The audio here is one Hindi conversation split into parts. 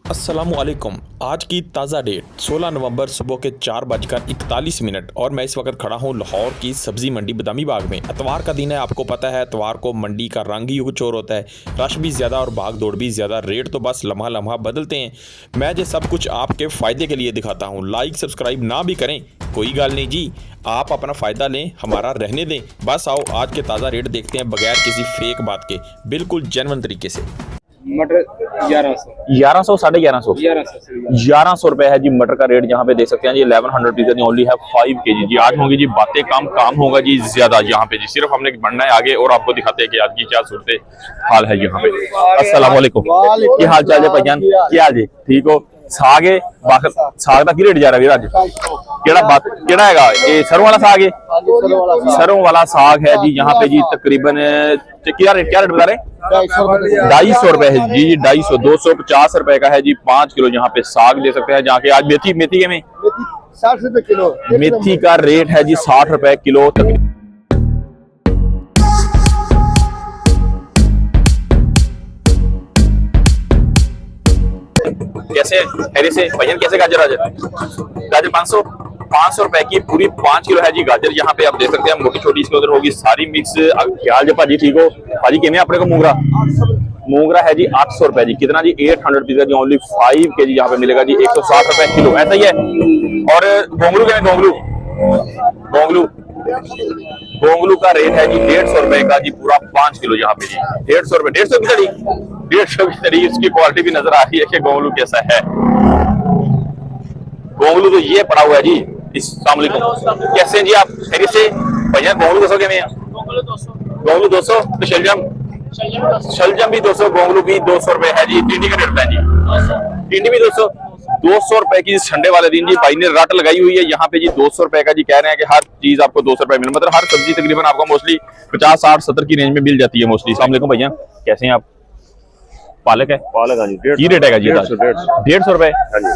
अस्सलामुअलैकुम। आज की ताज़ा डेट 16 नवंबर सुबह के 4:41 और मैं इस वक्त खड़ा हूँ लाहौर की सब्ज़ी मंडी बदामी बाग में। इतवार का दिन है, आपको पता है इतवार को मंडी का रंग ही कुछ और होता है, रश भी ज़्यादा और भाग दौड़ भी ज़्यादा, रेट तो बस लम्हा लम्हा बदलते हैं। मैं जो सब कुछ आपके फ़ायदे के लिए दिखाता हूँ, लाइक सब्सक्राइब ना भी करें कोई गल नहीं जी, आप अपना फ़ायदा लें, हमारा रहने दें। बस आओ आज के ताज़ा रेट देखते हैं बगैर किसी फेक बात के, बिल्कुल जेन्युइन तरीके से। मटर 1100 साढ़े 1100 रुपए है जी मटर का रेट। यहाँ पे देख सकते हैं जी 1100 रुपीज ओनली है 5 kg जी। आज होंगी जी बातें कम, काम होगा जी ज्यादा यहाँ पे जी। सिर्फ हमने बढ़ना है आगे और आपको दिखाते हैं कि आज की क्या सूरत हाल है यहाँ पे। अस्सलाम वालेकुम, क्या हाल चाल है भाईजान, क्या हाल जी, ठीक हो? साग है, साग का की रेट जा रहा है अज? केड़ा हैगा ये सरों वाला साग है? सरों वाला साग है जी यहाँ पे जी। तकरीबन क्या रेट बता रहे? 250 रुपए है जी। 250 250 रुपए का है जी 5 किलो यहाँ पे साग ले सकते हैं जाके। आज मेथी के में 60 रुपए किलो मेथी का रेट है जी 60 रुपए किलो। कैसे हैरी से भैया कैसे गाजर 500 रुपए की पूरी 5 किलो है जी गाजर। यहाँ पे आप देख सकते हैं मोटी छोटी इसके उधर होगी सारी मिक्स। ख्याल जो भाजी ठीक हो भाजी किमें अपने को मूंगरा है जी 800 रुपए जी। कितना जी 800 रुपीज का जी ओनली 5 kg यहाँ पे मिलेगा जी 160 रुपए किलो, ऐसा ही है। और गोंगलू के गोंगलू का रेट है जी 150 रुपए का जी पूरा 5 किलो यहाँ पे जी। 150 रुपए 150 की तरी इसकी क्वालिटी भी नजर आ रही है कि गोंगलू कैसा है। गोंगलू तो ये पड़ा हुआ है जी। अस्सलाम वालेकुम, कैसे हैं जी आप? खैरियत से भैया? गोंगलू 200 के में है? गोंगलू 200 तो शलजम भी 200, गोंगलू भी 200 रुपए है जी। टिंडी का रेट है जी, टिंडी भी 200 रुपए की संडे वाले दिन जी भाई ने रट लगाई हुई है यहाँ पे जी। 200 रुपए का जी कह रहे हैं कि हर चीज आपको 200 रुपए मिले, मतलब हर सब्जी तकरीबन आपको मोस्टली 50 60 70 की रेंज में मिल जाती है मोस्टली। अस्सलाम वालेकुम भैया, कैसे हैं आप? पालक है? पालक हाँ जी, की रेट है जी? 150 रुपए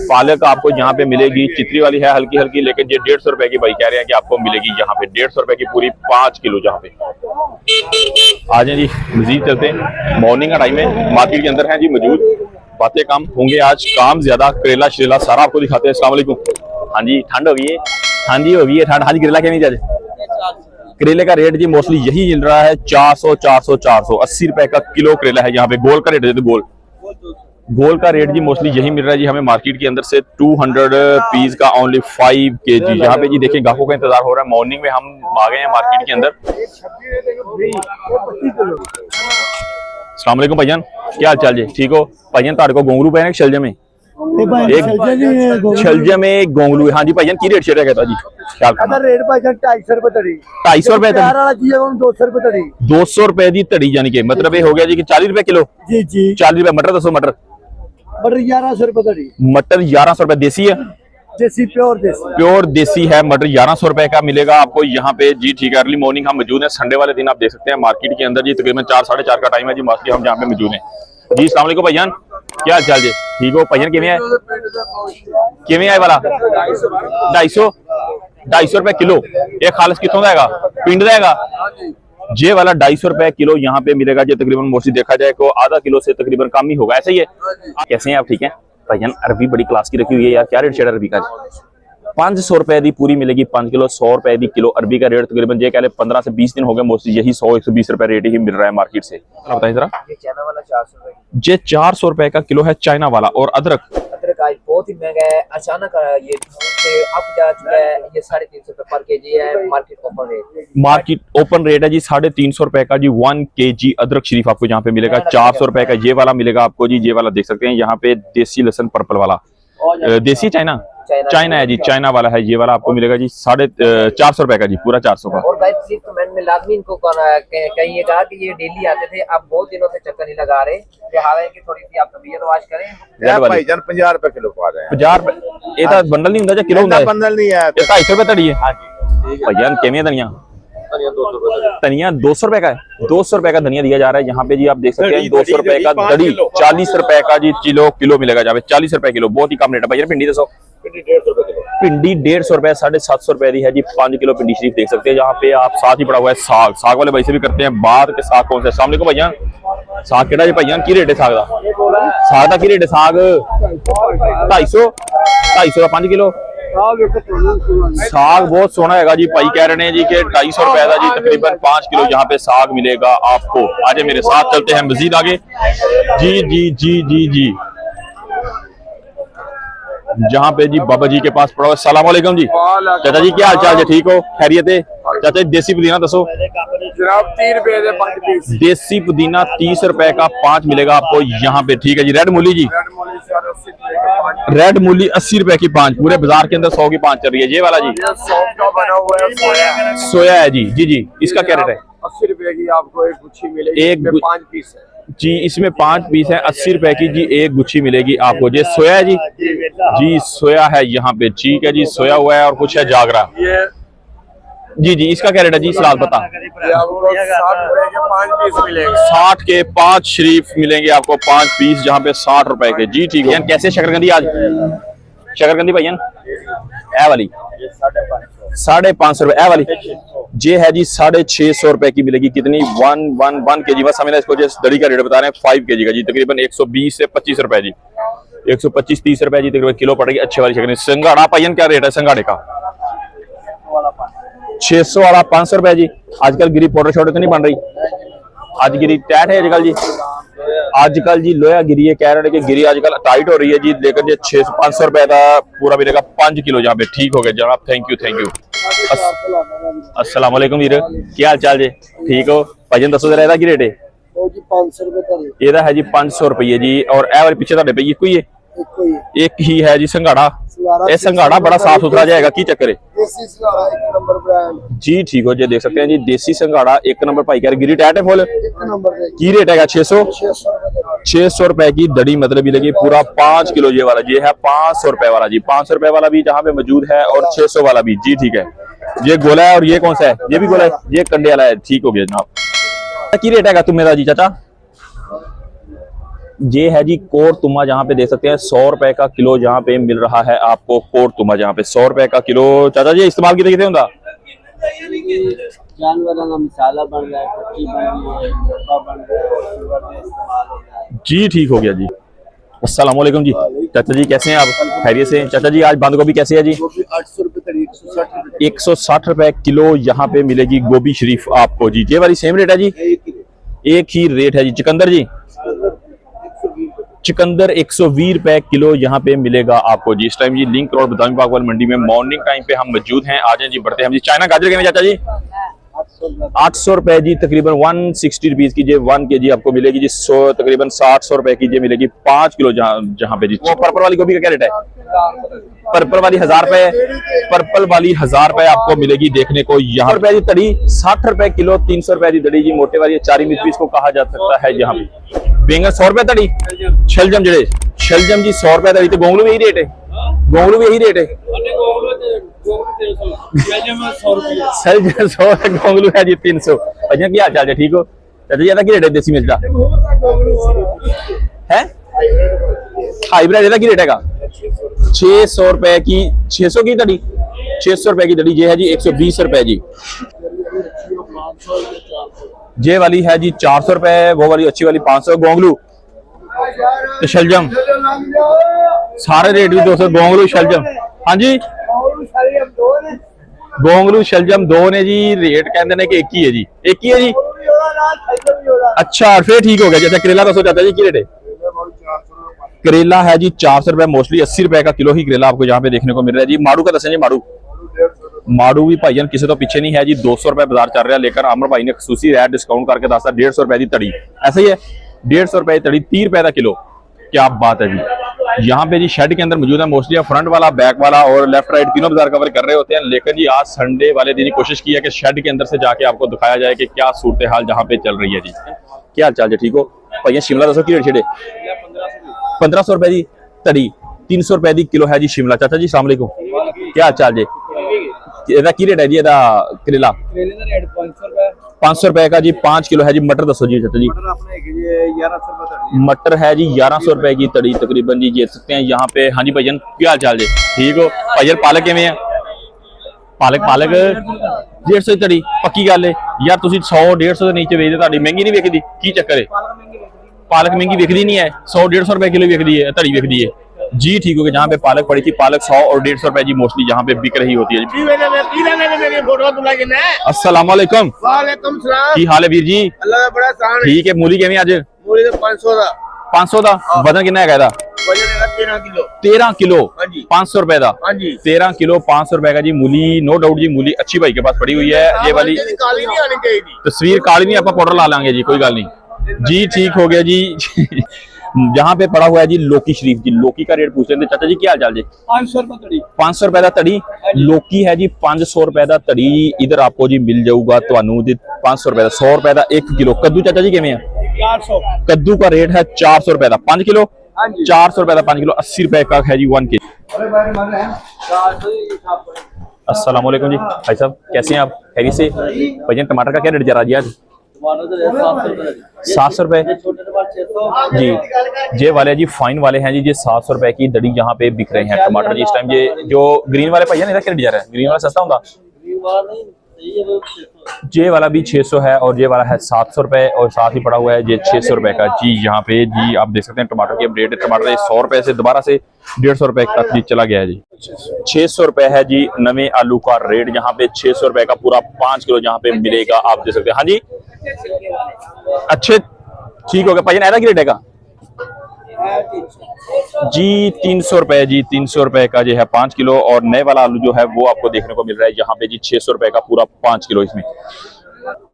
पालक आपको यहाँ पे मिलेगी। चित्री वाली है हल्की हल्की, लेकिन ये 150 रुपए की भाई कह रहे हैं कि आपको मिलेगी यहाँ पे 150 रुपए की पूरी 5 किलो जहाँ पे। आ जाए जी, मजीद चलते हैं। मॉर्निंग का टाइम है, मार्केट के अंदर है जी मौजूद। बातें कम होंगे आज, काम ज्यादा। करेला शरेला सारा आपको दिखाते हैं। अस्सलाम वालेकुम। हाँ जी, ठंड हो गई है? हाँ जी हो गई है ठंड। हाँ जी, करेला क्या नहीं जाए? करेले का रेट जी मोस्टली यही मिल रहा है 480 रुपए का किलो करेला है यहाँ पे। गोल का रेट है तो गोल का रेट जी मोस्टली यही मिल रहा है जी हमें मार्केट के अंदर से 200 पीस का ओनली 5 kg यहाँ पे जी। देखिए ग्राहकों का इंतजार हो रहा है। मॉर्निंग में हम आ गए हैं मार्केट के अंदर। अस्सलाम वालेकुम भाईजान, क्या हाल चाल जी, ठीक हो? भाईजान ताड़ को गोंगलू पे शलजम में शलजम में गोंगलू। हाँ जी भाईजान, की रेट शेयर कहता जी? रेट 250 रुपए तड़ी, 250 रुपए 200 रुपए तड़ी, 200 रुपए की तड़ी, यानी कि मतलब ये हो गया जी कि 40 रुपए किलो जी जी। 40 रुपए मटर। दसो मटर 1100 रुपए तड़ी। मटर 1100 रुपए देसी है? देसी प्योर देसी है मटर। 1100 रुपए का मिलेगा आपको यहाँ पे जी। ठीक है, अर्ली मॉर्निंग हम मौजूद है संडे वाले दिन। आप देख सकते हैं मार्केट के अंदर जी तकरीबन 4 साढ़े 4 का टाइम है जी। मोस्टली हम यहाँ पे मौजूद है जी। अस्सलाम वालेकुम भाईजान, क्या हाल चाल जी, ठीक हो? भाईजान किमें आए वाला 250 रुपए किलो। एक खालिस कितों जाएगा? पिंड जाएगा जे वाला 250 रुपए किलो यहाँ पे मिलेगा जी। तकरीबन मोस्टली देखा जाए तो आधा किलो से तकरीबन कम ही होगा, ऐसा ही है। कैसे हैं आप, ठीक है? भाईजान अरबी बड़ी क्लास की रखी हुई है यार। क्या रेट शेयर अरबी का? 500 रुपए की पूरी मिलेगी 5 किलो। 100 रुपए की किलो अरबी का रेट। तकरीबन ये कह ले 15 से 20 दिन हो गए मोस्टली यही 100-120 रुपए रेट ही मिल रहा है मार्केट से। बताइए जरा। ये 400 रुपए का किलो है चाइना वाला। और अदरक आज बहुत ही महंगा है, अचानक ये अब जा चुका है। ये 350 रुपए पर केजी है। मार्केट ओपन रेट है जी 350 रुपए का जी 1 kg अदरक शरीफ आपको यहाँ पे मिलेगा। 400 रुपए का ये वाला मिलेगा आपको जी। ये वाला देख सकते हैं यहाँ पे देसी लहसुन पर्पल वाला, देसी चाइना है जी, चाइना वाला है ये वाला आपको मिलेगा जी 450 रुपए का जी पूरा 400 का। और भाई सिर्फ मैंने लाजमी इनको कहिएगा कि ये डेली आते थे, अब बहुत दिनों से चक्कर नहीं लगा रहे। हालांकि थोड़ी सी आप तबीयत वाश करें। भाईजान 50 रुपए किलो पा रहे हैं। 50 रुपए? ये तो बंडल नहीं होता किलो होता? बंडल नहीं है, 250 रुपए तड़ी है भाईजान। केमिया धनिया 200 रुपए का है। 200 रुपए का धनिया दिया जा रहा है यहाँ पे जी। आप देख सकते हैं 200 रुपए का दड़ी 40 रुपए का जी किलो मिलेगा जहाँ पे 40 रुपए किलो। बहुत ही कम रेट है भैया। भिंडी 150 रुपए किलो। भिंडी 150 रुपए 750 रुपए दी है जी 5 किलो भिंडी शरीफ देख सकते हैं। यहाँ पे आप साथ ही पड़ा हुआ है साग, साग वाले भाई से भी करते हैं बात के साग कौन सा है। अस्सलाम वालेकुम भैया, साग केड़ा जी भैया की रेट है साग का? साग का की रेट है? साग 250 का 5 किलो। साग बहुत सोना है जी, भाई कह रहे हैं जी कि 250 रुपए का जी तकरीबन 5 किलो यहाँ पे साग मिलेगा आपको। आज मेरे साथ चलते हैं मजीद आगे। जी जी जी जी जी जहाँ पे जी बाबा जी के पास पड़ा हुआ। अस्सलाम वालेकुम जी चाचा जी, क्या हाल चाल जी? ठीक हो, खैरियत है? चाचा जी देसी पुदीना दसो जनाब 30 रुपए दे 5 पीस। देसी पुदीना 30 रुपए का 5 मिलेगा आपको यहाँ पे, ठीक है जी। रेड मूली जी, रेड मूली 80 रुपए की 5, पूरे बाजार के अंदर 100 की 5 चल रही है। ये वाला जी सॉफ्ट का बना हुआ है सोया। सोया है जी। जी जी इसका क्या रेट है? 80 रुपए की आपको एक गुच्छी मिलेगी, एक इसमें 5 पीस है जी, इसमें 5 पीस है, 80 रुपए की जी एक गुच्छी मिलेगी आपको। ये सोया है जी, जी सोया है यहाँ पे, ठीक है जी। सोया हुआ है और कुछ है जागरा। ये जी जी इसका क्या रेट है जी? सलाद बता। आपको 60 रुपए के 5 पीस मिलेंगे। 60 के 5 शरीफ मिलेंगे आपको, 5 पीस जहाँ पे 60 रुपए के। जी ठीक है। कैसे शकरकंदी आज? शकरकंदी भैया ए वाली 550 रुपए, ए वाली ये है जी 650 रुपए की मिलेगी। कितनी? 1 kg। बस हमें इसको दड़ी का रेट बता रहे हैं 5 kg का जी, तकरीबन 120 से 25 रुपए जी, 125-30 रुपए जी तकरीबन किलो पड़ेगी अच्छे वाली शकरकंदी। संगाड़ा पाइन क्या रेट है संगाड़े का? 600 वाला 500 रुपए जी। आजकल गिरी पाउडर शॉर्ट तो नहीं बन रही, आज गिरी टाइट है आजकल जी। आजकल जी लोया गिरी है, कह रहे हैं कि गिरी आजकल टाइट हो रही है जी, लेकिन ये 500 रुपए का पूरा मिलेगा 5 किलो यहाँ पे। ठीक हो गया जनाब, थैंक यू। अस्सलाम वालेकुम वीर, क्या हाल चाल जी? ठीक हो भाईजान? दसो जरा की रेट है? 500 रुपए ਇਹਦਾ है जी 500 रुपये जी। और ए वाले पीछे ਤੁਹਾਡੇ ਪਈ ਇੱਕੋ ਹੀ ਹੈ? एक ही है जी संघाड़ा। ये संघाड़ा बड़ा साफ सुथरा जाएगा, की चक्कर है? देसी संघाड़ा 1 नंबर ब्रांड जी ठीक हो जी, देख सकते हैं जी देसी संघाड़ा 1 नंबर भाई कह रहे गिरी टाइट है फुल। 1 नंबर है। की रेट है? 600 रुपए की दड़ी मतलब मिलेगी पूरा 5 किलो। ये वाला ये है 500 रुपए वाला जी, 500 रुपए वाला भी जहाँ पे मौजूद है और 600 वाला भी जी ठीक है। ये गोला है और ये कौन सा है? ये भी गोला है, ये कंडे वाला है। ठीक हो गया जनाब। की रेट है तुम मेरा जी चाचा? ये है जी कोर तुमा, जहाँ पे देख सकते हैं 100 रुपए का किलो जहाँ पे मिल रहा है आपको। कोर तुमा जहाँ पे 100 रुपए का किलो। चाचा जी इस्तेमाल कितने होता? जानवरों का मसाला बन रहा है, पट्टी बन रही है, डब्बा बन रहा है, शुगर में इस्तेमाल हो रहा है। जी ठीक हो गया जी। अस्सलाम वालेकुम जी चाचा जी, कैसे हैं आप? खैरियत से? चाचा जी आज बंद गोभी कैसे है जी? 800 रुपए 160 रुपए किलो यहाँ पे मिलेगी गोभी शरीफ आपको जी। ये वाली सेम रेट है जी? एक ही रेट है जी। चुकंदर जी? चुकंदर 120 रुपए किलो यहाँ पे मिलेगा आपको जी। इस टाइम जी लिंक रोड बदामी बागवाल मंडी में मॉर्निंग टाइम पे हम मौजूद हैं। आ जाए जी, बढ़ते हैं हम जी। चाइना गाजर के चाचा जी 800 रुपए जी, तकरीबन 160 रुपीज की 1 kg आपको मिलेगी जी। तकरीबन 60 रुपए की मिलेगी 5 किलो जहाँ पे जी। वो पर्पल वाली गोभी का क्या रेट है? पर्पल वाली 1000 रुपए, पर्पल वाली 1000 रुपए आपको मिलेगी देखने को। यहाँ रुपए की तड़ी 60 रुपए किलो, 300 रुपए की तड़ी जी। मोटे वाली 4 मिर्च भी इसको कहा जा सकता है यहाँ पे। बैंगन 100 रुपए तड़ी। शलजम जड़े शलजम जी 100 रुपए तड़ी। तो गोंगलू भी यही रेट है? गोंगलू भी यही रेट है? शलजम 100 है, गोंगलू है जी 300। भैया क्या हाल चाल है? ठीक हो चाचा जी? की रेट है देसी मिर्च का? है हाइब्रिड की रेट है? 600 रुपए की, 600 की तड़ी, 600 रुपए की तड़ी। ये है जी 120 रुपए जी। ये वाली है जी 400 रुपए, वो वाली अच्छी वाली 500। गोंगलू तो शलजम सारे रेट भी 200। गोंगलू शलजम, हाँ जी गोंगलू शलजम 2 ने जी। रेट कहते हैं कि एक ही है जी, एक ही है जी। अच्छा फिर ठीक हो गया। जैसे करेला दसो चाचा जी की रेट है? करेला है जी 400 रुपए, मोस्टली 80 रुपए का किलो ही करेला आपको यहाँ पे देखने को मिल रहा है जी। माड़ू का दसें जी? माड़ू भी भाईजान किसी तो पीछे नहीं है जी। 200 रुपए बाजार चल रहा है, लेकर अमर भाई ने खसूसी रेट डिस्काउंट करके दसा 150 रुपए की तड़ी। ऐसा ही है 150 रुपए की तड़ी, 30 रुपए का किलो। क्या बात है जी। यहाँ पे जी शेड के अंदर मौजूद है। मोस्टली फ्रंट वाला, बैक वाला और लेफ्ट राइट तीनों बाजार कवर कर रहे होते हैं, लेकिन जी आज संडे वाले दिन कोशिश की है कि शेड के अंदर से जाके आपको दिखाया जाए कि क्या सूरत हाल जहाँ पे चल रही है जी। क्या हाल चाल जी? ठीक हो भैया? शिमला दसो की रेट छेड़े? 1500 रुपए की तड़ी, 300 रुपए की किलो है जी शिमला। चाचा जी अस्सलाम वालेकुम, क्या हाल चाल जी? ਇਹਦਾ ਕੀ ਰੇਟ ਹੈ ਜੀ? ਇਹਦਾ करेला करेले का रेट 500 रुपए। 500 रुपए का जी 5 किलो है जी। मटर दसो जी चाचा जी? मटर अपने 1100 रुपए मटर है जी 1100 रुपए की तड़ी तकरीबन जी देख सकते हैं यहाँ पे। हाँ जी भाईजान क्या हाल चाल जी? ठीक हो भाईजान? पालक किवें है? पालक 150 तड़ी पक्की गल है यार, तुसी 100-150 ਦੇ ਨੀਚੇ ਵੇਚਦੇ, ਤੁਹਾਡੀ ਮਹਿੰਗੀ ਨਹੀਂ ਵਿਕਦੀ ਕੀ ਚੱਕਰ ਹੈ? पालक महंगी बिकती नहीं है, 100-150 रुपए किलो बिकती है, तड़ी बिकती है जी। ठीक हो गया, जहाँ पे पालक पड़ी थी पालक 100 और 150 रुपए जी मोस्टली जहाँ पे बिक रही होती है जी। अस्सलाम वालेकुम। वालेकुम सलाम। की हाल है वीर जी? अल्लाह का बड़ा एहसान है। ठीक है, मूली किवें अज? मूली तो 500 दा। 500 दा वजन कितना है? वजन है 13 किलो। 13 किलो हाँ जी। 500 रुपए का। हाँ जी। 13 किलो 500 रुपए का जी मूली। नो डाउट जी मूली अच्छी भाई के पास पड़ी हुई है। ये वाली काली नहीं आनी चाहिए। तस्वीर काली नहीं, आप पाउडर ला लेंगे जी, कोई गल नहीं जी। ठीक हो गया जी। जहाँ पे पड़ा हुआ है जी लौकी शरीफ जी, लौकी का रेट पूछ रहे थे चाचा जी, क्या हाल चाल जी? 500 रुपए तड़ी। 500 रुपए का तड़ी लौकी है जी। 500 रुपए का तड़ी इधर आपको जी मिल जाऊगा ਤੁਹਾਨੂੰ जी 500 रुपए का। 100 रुपए का 1 किलो। कद्दू चाचा जी किवें है? 400। कद्दू का रेट है 400 रुपए का 5 किलो। 400 रुपए का 5 किलो। 80 रुपए का है जी 1 के। अस्सलाम वालेकुम जी भाई साहब, कैसे हैं आप? खैरियत से? भाईजान टमाटर का क्या रेट जा रहा है जी आज? 700 रुपए जी। ये वाले जी फाइन वाले हैं जी, ये 700 रुपए की दड़ी यहाँ पे बिक रहे हैं टमाटर जी इस टाइम। ये जो ग्रीन वाले भाई है क्या रेट जा रहा है? ग्रीन वाला सस्ता होगा? ये वाला भी 600 है और ये वाला है 700 रुपए और साथ ही पड़ा हुआ है ये 600 रुपए का जी। यहाँ पे जी आप देख सकते हैं टमाटर की रेट। टमाटर 100 रुपए से दोबारा से 150 रुपए तक जी चला गया है जी। 600 रुपए है जी नवे आलू का रेट। यहाँ पे 600 रुपए का पूरा 5 किलो यहाँ पे मिलेगा, आप देख सकते हैं। हाँ जी अच्छे ठीक हो गया भाई। ऐसा की रेट है जी? 300 रुपए जी। 300 रुपए का जो है 5 किलो और नए वाला आलू जो है वो आपको देखने को मिल रहा है यहाँ पे जी 600 रुपए का पूरा 5 किलो इसमें।